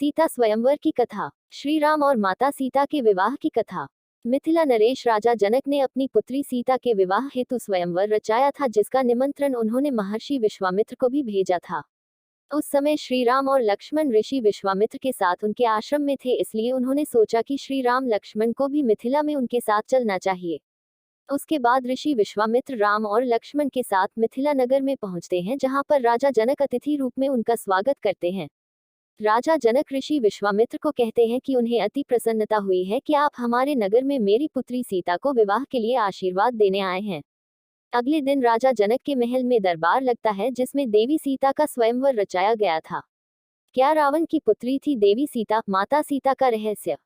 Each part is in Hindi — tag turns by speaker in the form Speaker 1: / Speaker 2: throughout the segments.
Speaker 1: सीता स्वयंवर की कथा। श्री राम और माता सीता के विवाह की कथा। मिथिला नरेश राजा जनक ने अपनी पुत्री सीता के विवाह हेतु स्वयंवर रचाया था, जिसका निमंत्रण उन्होंने महर्षि विश्वामित्र को भी भेजा था। उस समय श्री राम और लक्ष्मण ऋषि विश्वामित्र के साथ उनके आश्रम में थे, इसलिए उन्होंने सोचा कि श्री राम लक्ष्मण को भी मिथिला में उनके साथ चलना चाहिए। उसके बाद ऋषि विश्वामित्र राम और लक्ष्मण के साथ मिथिला नगर में पहुंचते हैं, जहां पर राजा जनक अतिथि रूप में उनका स्वागत करते हैं। राजा जनक ऋषि विश्वामित्र को कहते हैं कि उन्हें अति प्रसन्नता हुई है कि आप हमारे नगर में मेरी पुत्री सीता को विवाह के लिए आशीर्वाद देने आए हैं। अगले दिन राजा जनक के महल में दरबार लगता है, जिसमें देवी सीता का स्वयंवर रचाया गया था। क्या रावण की पुत्री थी देवी सीता? माता सीता का रहस्य।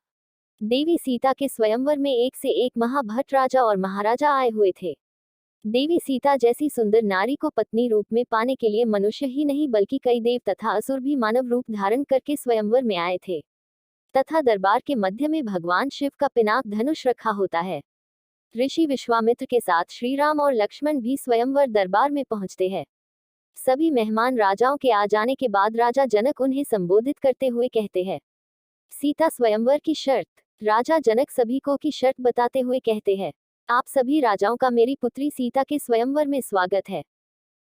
Speaker 1: देवी सीता के स्वयंवर में एक से एक महाभट राजा और महाराजा आए हुए थे। देवी सीता जैसी सुंदर नारी को पत्नी रूप में पाने के लिए मनुष्य ही नहीं बल्कि कई देव तथा असुर भी मानव रूप धारण करके स्वयंवर में आए थे, तथा दरबार के मध्य में भगवान शिव का पिनाक धनुष रखा होता है। ऋषि विश्वामित्र के साथ श्री राम और लक्ष्मण भी स्वयंवर दरबार में पहुंचते हैं। सभी मेहमान राजाओं के आ जाने के बाद राजा जनक उन्हें संबोधित करते हुए कहते हैं, सीता स्वयंवर की शर्त। राजा जनक सभी को की शर्त बताते हुए कहते हैं, आप सभी राजाओं का मेरी पुत्री सीता के स्वयंवर में स्वागत है।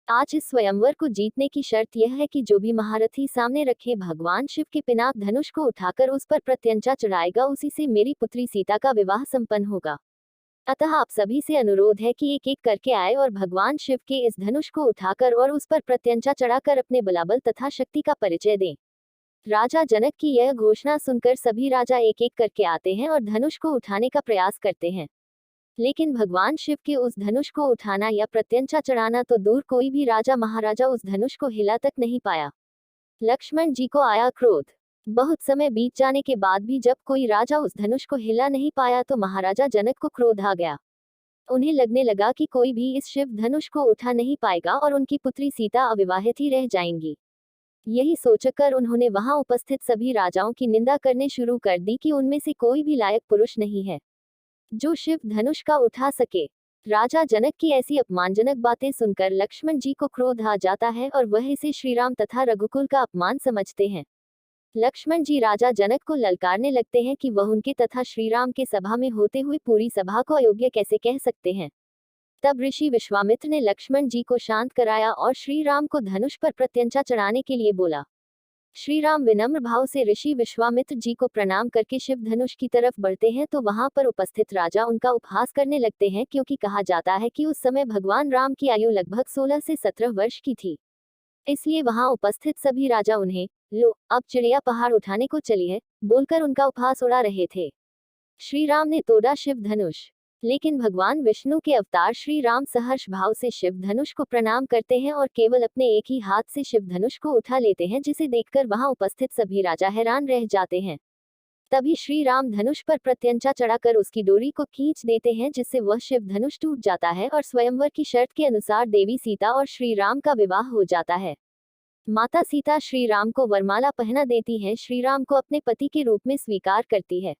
Speaker 1: आज इस स्वयंवर को जीतने की शर्त यह है कि जो भी महारथी सामने रखे भगवान शिव के पिनाक धनुष को उठाकर उस पर प्रत्यंचा चढ़ाएगा, उसी से मेरी पुत्री सीता का विवाह संपन्न होगा। अतः आप सभी से अनुरोध है कि एक एक करके आए और भगवान शिव के इस धनुष को उठाकर और उस पर प्रत्यंचा चढ़ाकर अपने बलाबल तथा शक्ति का परिचय दें। राजा जनक की यह घोषणा सुनकर सभी राजा एक एक करके आते हैं और धनुष को उठाने का प्रयास करते हैं, लेकिन भगवान शिव के उस धनुष को उठाना या प्रत्यंचा चढ़ाना तो दूर, कोई भी राजा महाराजा उस धनुष को हिला तक नहीं पाया। लक्ष्मण जी को आया क्रोध। बहुत समय बीत जाने के बाद भी जब कोई राजा उस धनुष को हिला नहीं पाया तो महाराजा जनक को क्रोध आ गया। उन्हें लगने लगा कि कोई भी इस शिव धनुष को उठा नहीं पाएगा और उनकी पुत्री सीता अविवाहित ही रह जाएंगी। यही सोचकर उन्होंने वहां उपस्थित सभी राजाओं की निंदा करने शुरू कर दी कि उनमें से कोई भी लायक पुरुष नहीं है जो शिव धनुष का उठा सके। राजा जनक की ऐसी अपमानजनक बातें सुनकर लक्ष्मण जी को क्रोध आ जाता है और वह इसे श्रीराम तथा रघुकुल का अपमान समझते हैं। लक्ष्मण जी राजा जनक को ललकारने लगते हैं कि वह उनके तथा श्रीराम के सभा में होते हुए पूरी सभा को अयोग्य कैसे कह सकते हैं। तब ऋषि विश्वामित्र ने लक्ष्मण जी को शांत कराया और श्री राम को धनुष पर प्रत्यंचा चढ़ाने के लिए बोला। श्री राम विनम्र भाव से ऋषि विश्वामित्र जी को प्रणाम करके शिव धनुष की तरफ बढ़ते हैं तो वहां पर उपस्थित राजा उनका उपहास करने लगते हैं, क्योंकि कहा जाता है कि उस समय भगवान राम की आयु लगभग 16 से 17 वर्ष की थी। इसलिए वहां उपस्थित सभी राजा उन्हें लो अब चिड़िया पहाड़ उठाने को चली है बोलकर उनका उपहास उड़ा रहे थे। श्री राम ने तोड़ा शिव धनुष, लेकिन भगवान विष्णु के अवतार श्री राम सहर्ष भाव से शिव धनुष को प्रणाम करते हैं और केवल अपने एक ही हाथ से शिव धनुष को उठा लेते हैं, जिसे देखकर वहां उपस्थित सभी राजा हैरान रह जाते हैं। तभी श्री राम धनुष पर प्रत्यंचा चढ़ाकर उसकी डोरी को खींच देते हैं, जिससे वह शिव धनुष टूट जाता है और स्वयंवर की शर्त के अनुसार देवी सीता और श्री राम का विवाह हो जाता है। माता सीता श्री राम को वरमाला पहना देती हैं, श्री राम को अपने पति के रूप में स्वीकार करती है।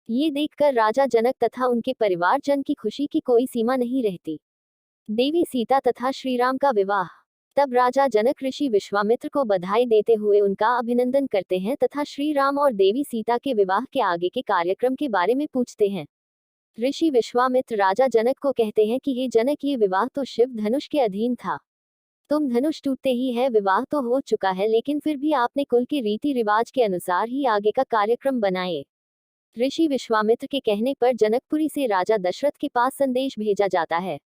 Speaker 1: ये देखकर राजा जनक तथा उनके परिवारजन की खुशी की कोई सीमा नहीं रहती। देवी सीता तथा श्रीराम का विवाह। तब राजा जनक ऋषि विश्वामित्र को बधाई देते हुए उनका अभिनंदन करते हैं तथा श्री राम और देवी सीता के विवाह के आगे के कार्यक्रम के बारे में पूछते हैं। ऋषि विश्वामित्र राजा जनक को कहते हैं कि हे जनक, ये विवाह तो शिव धनुष के अधीन था। तुम धनुष टूटते ही है, विवाह तो हो चुका है, लेकिन फिर भी आपने कुल के रीति रिवाज के अनुसार ही आगे का कार्यक्रम बनाए। ऋषि विश्वामित्र के कहने पर जनकपुरी से राजा दशरथ के पास संदेश भेजा जाता है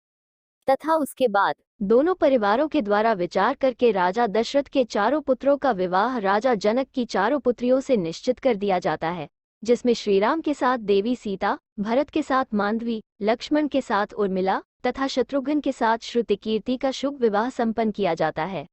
Speaker 1: तथा उसके बाद दोनों परिवारों के द्वारा विचार करके राजा दशरथ के चारों पुत्रों का विवाह राजा जनक की चारों पुत्रियों से निश्चित कर दिया जाता है, जिसमें श्रीराम के साथ देवी सीता, भरत के साथ मांडवी, लक्ष्मण के साथ उर्मिला तथा शत्रुघ्न के साथ श्रुतिकीर्ति का शुभ विवाह संपन्न किया जाता है।